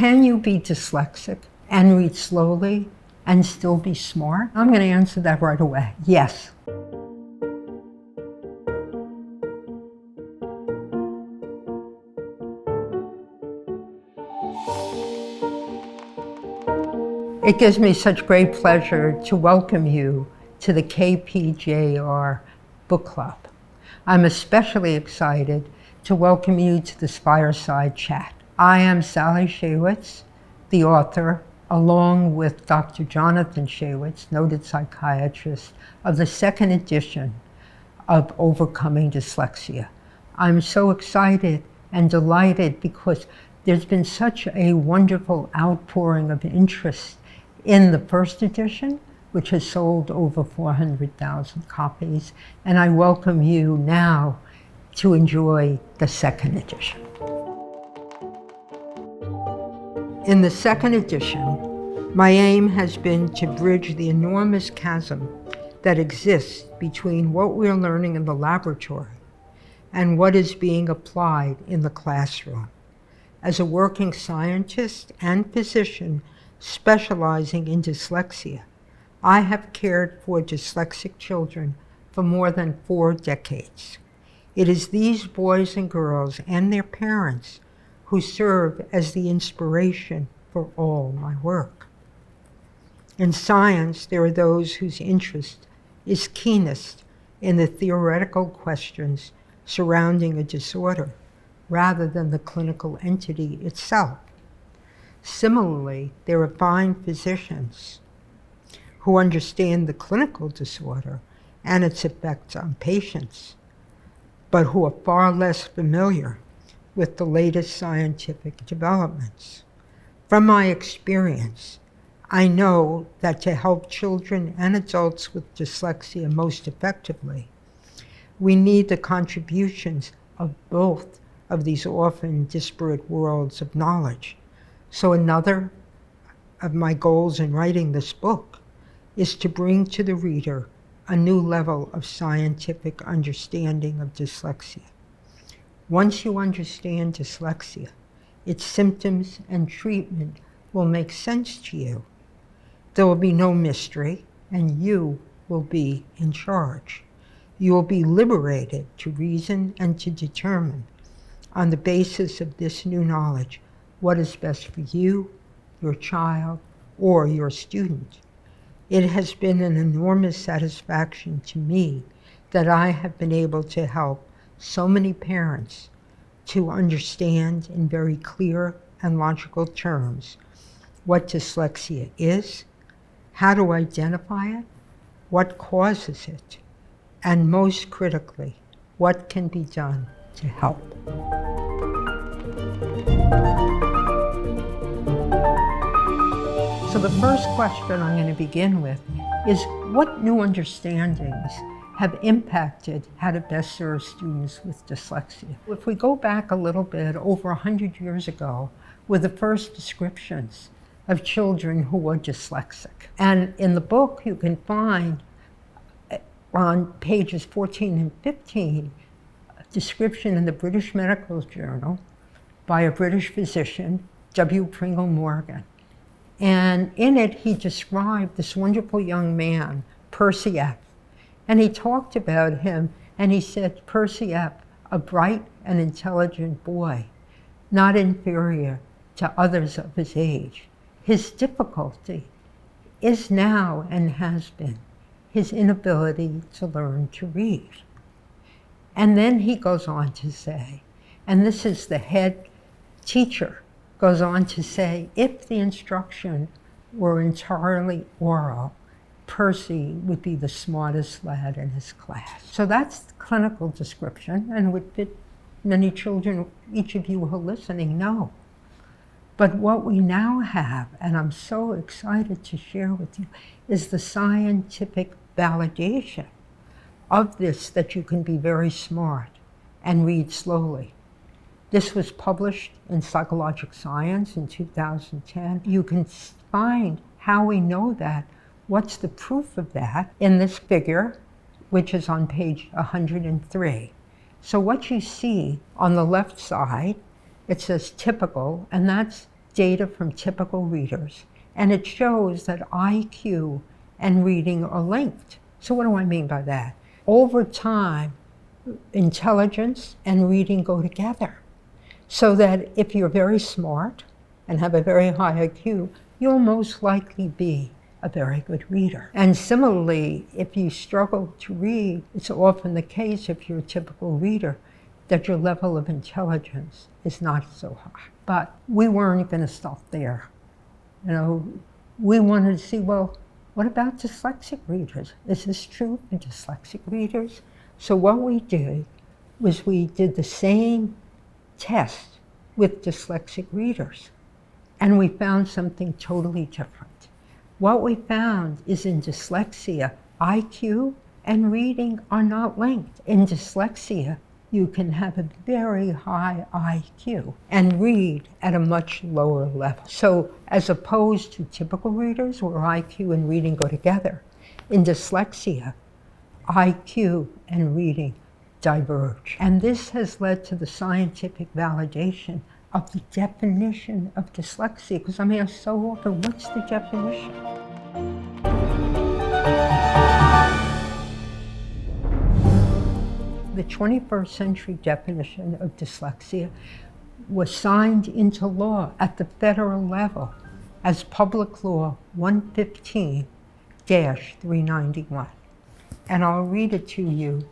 Can you be dyslexic and read slowly and still be smart? I'm going to answer that right away. Yes. It gives me such great pleasure to welcome you to the KPJR Book Club. I'm especially excited to welcome you to this Fireside chat. I am Sally Shaywitz, the author, along with Dr. Jonathan Shaywitz, noted psychiatrist, of the second edition of Overcoming Dyslexia. I'm so excited and delighted because there's been such a wonderful outpouring of interest in the first edition, which has sold over 400,000 copies, and I welcome you now to enjoy the second edition. In the second edition, my aim has been to bridge the enormous chasm that exists between what we're learning in the laboratory and what is being applied in the classroom. As a working scientist and physician specializing in dyslexia, I have cared for dyslexic children for more than 4 decades. It is these boys and girls and their parents who serve as the inspiration for all my work. In science, there are those whose interest is keenest in the theoretical questions surrounding a disorder rather than the clinical entity itself. Similarly, there are fine physicians who understand the clinical disorder and its effects on patients, but who are far less familiar with the latest scientific developments. From my experience, I know that to help children and adults with dyslexia most effectively, we need the contributions of both of these often disparate worlds of knowledge. So another of my goals in writing this book is to bring to the reader a new level of scientific understanding of dyslexia. Once you understand dyslexia, its symptoms and treatment will make sense to you. There will be no mystery, and you will be in charge. You will be liberated to reason and to determine, on the basis of this new knowledge, what is best for you, your child, or your student. It has been an enormous satisfaction to me that I have been able to help so many parents to understand in very clear and logical terms what dyslexia is, how to identify it, what causes it, and most critically, what can be done to help. So the first question I'm going to begin with is, what new understandings have impacted how to best serve students with dyslexia? If we go back a little bit, over 100 years ago, were the first descriptions of children who were dyslexic. And in the book, you can find on pages 14 and 15, a description in the British Medical Journal by a British physician, W. Pringle Morgan. And in it, he described this wonderful young man, Percy F. And he talked about him, and he said, Percy F., a bright and intelligent boy, not inferior to others of his age. His difficulty is now, and has been, his inability to learn to read. And then he goes on to say, and this is the head teacher, goes on to say, if the instruction were entirely oral, Percy would be the smartest lad in his class. So that's the clinical description, and would fit many children, each of you who are listening know. But what we now have, and I'm so excited to share with you, is the scientific validation of this, that you can be very smart and read slowly. This was published in Psychological Science in 2010. You can find how we know that. What's the proof of that in this figure, which is on page 103. So what you see on the left side, it says typical, and that's data from typical readers, and it shows that IQ and reading are linked. So what do I mean by that? Over time, intelligence and reading go together. So that if you're very smart and have a very high IQ, you'll most likely be a very good reader. And similarly, if you struggle to read, it's often the case if you're a typical reader that your level of intelligence is not so high. But we weren't going to stop there. You know, we wanted to see, well, what about dyslexic readers? Is this true for dyslexic readers? So what we did was we did the same test with dyslexic readers, and we found something totally different. What we found is in dyslexia, IQ and reading are not linked. In dyslexia, you can have a very high IQ and read at a much lower level. So as opposed to typical readers where IQ and reading go together, in dyslexia, IQ and reading diverge. And this has led to the scientific validation of the definition of dyslexia, because I'm asked so often, what's the definition? The 21st century definition of dyslexia was signed into law at the federal level as Public Law 115-391. And I'll read it to you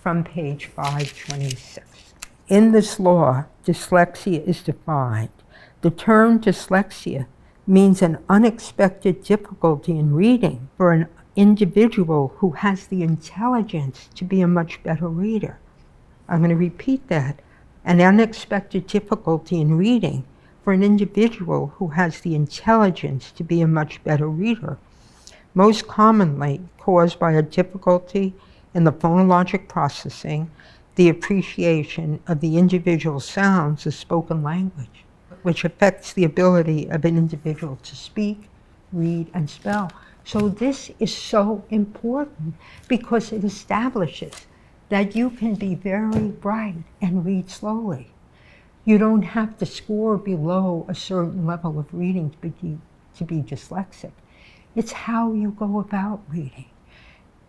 from page 526. In this law, dyslexia is defined. The term dyslexia means an unexpected difficulty in reading for an individual who has the intelligence to be a much better reader. I'm going to repeat that. An unexpected difficulty in reading for an individual who has the intelligence to be a much better reader, most commonly caused by a difficulty in the phonologic processing, the appreciation of the individual sounds of spoken language, which affects the ability of an individual to speak, read, and spell. So this is so important because it establishes that you can be very bright and read slowly. You don't have to score below a certain level of reading to be dyslexic. It's how you go about reading,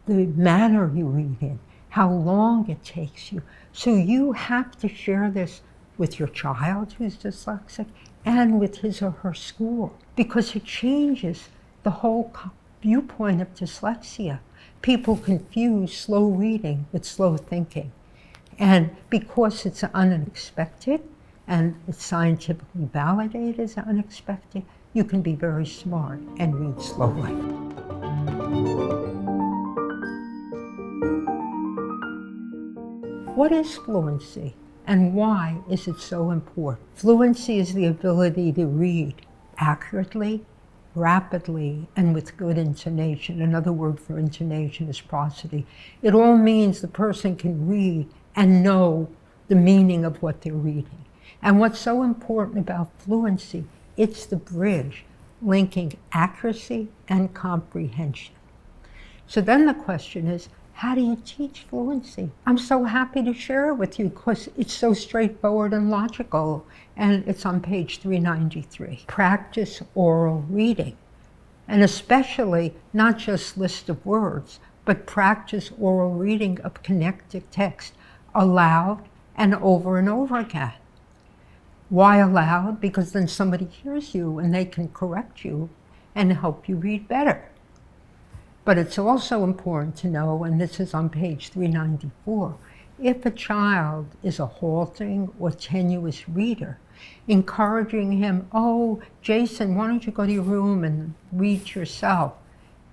the manner you read in, how long it takes you. So you have to share this with your child who's dyslexic and with his or her school, because it changes the whole viewpoint of dyslexia. People confuse slow reading with slow thinking. And because it's unexpected and it's scientifically validated as unexpected, you can be very smart and read slowly. What is fluency and why is it so important? Fluency is the ability to read accurately, rapidly, and with good intonation. Another word for intonation is prosody. It all means the person can read and know the meaning of what they're reading. And what's so important about fluency, it's the bridge linking accuracy and comprehension. So then the question is, how do you teach fluency? I'm so happy to share it with you because it's so straightforward and logical, and it's on page 393. Practice oral reading, and especially not just list of words, but practice oral reading of connected text aloud and over again. Why aloud? Because then somebody hears you and they can correct you and help you read better. But it's also important to know, and this is on page 394, if a child is a halting or tenuous reader, encouraging him, oh, Jason, why don't you go to your room and read yourself?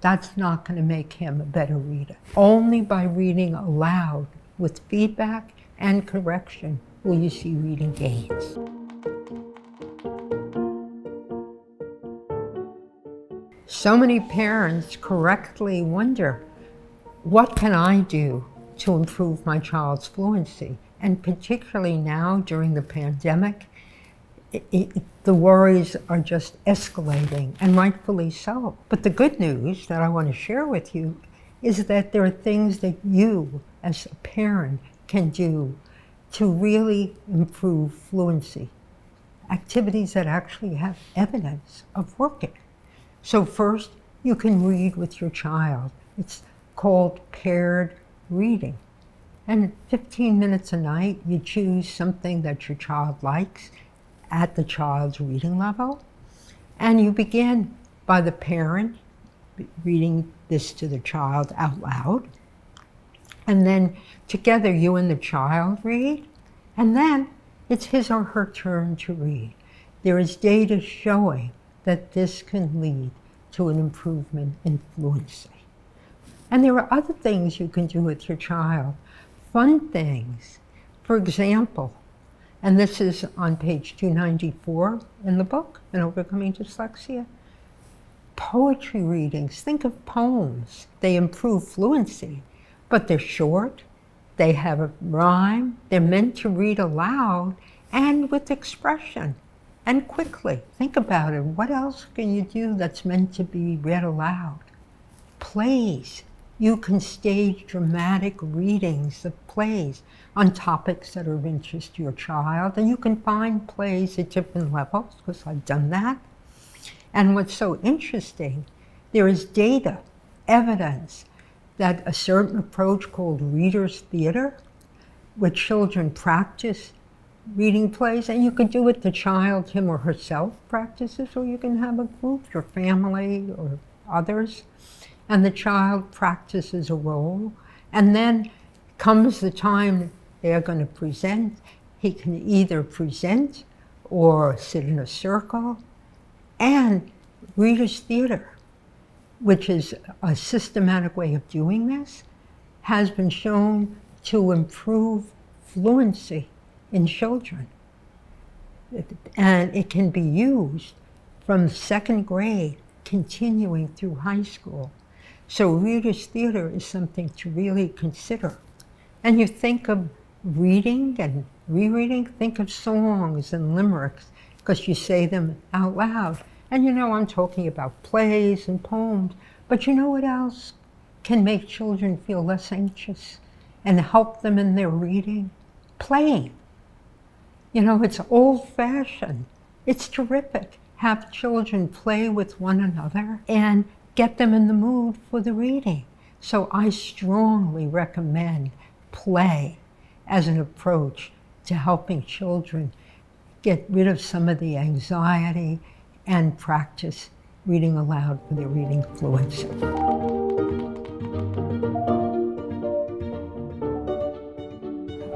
That's not going to make him a better reader. Only by reading aloud with feedback and correction will you see reading gains. So many parents correctly wonder, what can I do to improve my child's fluency? And particularly now during the pandemic, the worries are just escalating, and rightfully so. But the good news that I want to share with you is that there are things that you as a parent can do to really improve fluency. activities that actually have evidence of working. So first, you can read with your child. It's called paired reading. And 15 minutes a night, you choose something that your child likes at the child's reading level. And you begin by the parent reading this to the child out loud. And then together you and the child read. And then it's his or her turn to read. There is data showing that this can lead to an improvement in fluency. And there are other things you can do with your child. Fun things. For example, and this is on page 294 in the book, in Overcoming Dyslexia, poetry readings. Think of poems. They improve fluency, but they're short, they have a rhyme, they're meant to read aloud and with expression and quickly. Think about it. What else can you do that's meant to be read aloud? Plays. You can stage dramatic readings of plays on topics that are of interest to your child, and you can find plays at different levels, because I've done that. And what's so interesting, there is data, evidence, that a certain approach called reader's theater, where children practice reading plays, and you can do it, the child, him or herself practices, or you can have a group, your family or others, and the child practices a role, and then comes the time they're going to present. He can either present or sit in a circle. And reader's theater, which is a systematic way of doing this, has been shown to improve fluency in children. And it can be used from second grade, continuing through high school. So reader's theater is something to really consider. And you think of reading and rereading, think of songs and limericks, because you say them out loud. And you know, I'm talking about plays and poems, but you know what else can make children feel less anxious and help them in their reading? Playing. You know, it's old-fashioned. It's terrific. Have children play with one another and get them in the mood for the reading. So I strongly recommend play as an approach to helping children get rid of some of the anxiety and practice reading aloud for their reading fluency.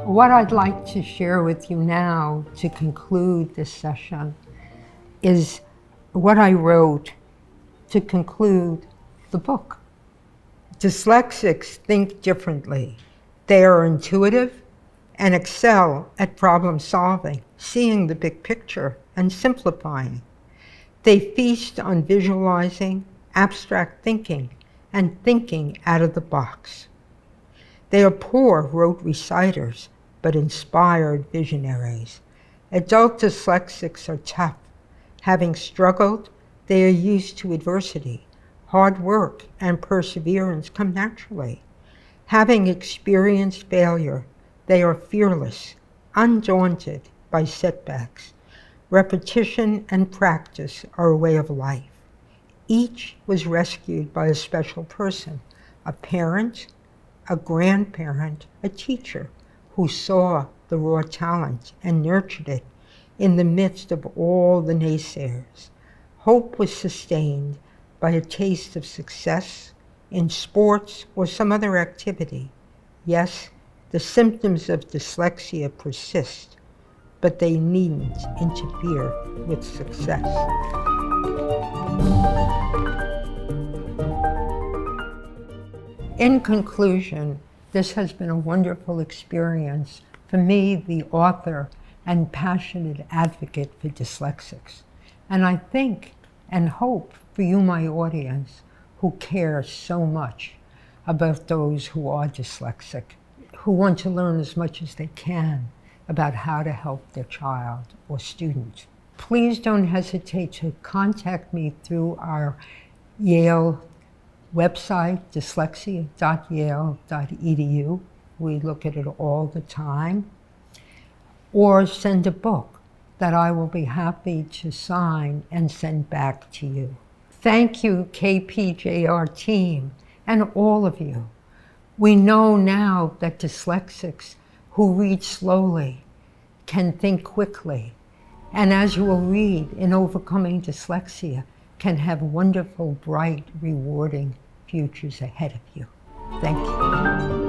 What I'd like to share with you now to conclude this session is what I wrote to conclude the book. Dyslexics think differently. They are intuitive and excel at problem solving, seeing the big picture and simplifying. They feast on visualizing, abstract thinking, and thinking out of the box. They are poor rote reciters, but inspired visionaries. Adult dyslexics are tough. Having struggled, they are used to adversity. Hard work and perseverance come naturally. Having experienced failure, they are fearless, undaunted by setbacks. Repetition and practice are a way of life. Each was rescued by a special person, a parent, a grandparent, a teacher, who saw the raw talent and nurtured it in the midst of all the naysayers. Hope was sustained by a taste of success in sports or some other activity. Yes, the symptoms of dyslexia persist, but they needn't interfere with success. In conclusion, this has been a wonderful experience for me, the author and passionate advocate for dyslexics. And I think and hope for you, my audience, who care so much about those who are dyslexic, who want to learn as much as they can about how to help their child or student. Please don't hesitate to contact me through our Yale website, dyslexia.yale.edu. We look at it all the time. Or send a book that I will be happy to sign and send back to you. Thank you, KPJR team, and all of you. We know now that dyslexics who read slowly can think quickly, and as you will read in Overcoming Dyslexia, can have wonderful, bright, rewarding futures ahead of you. Thank you.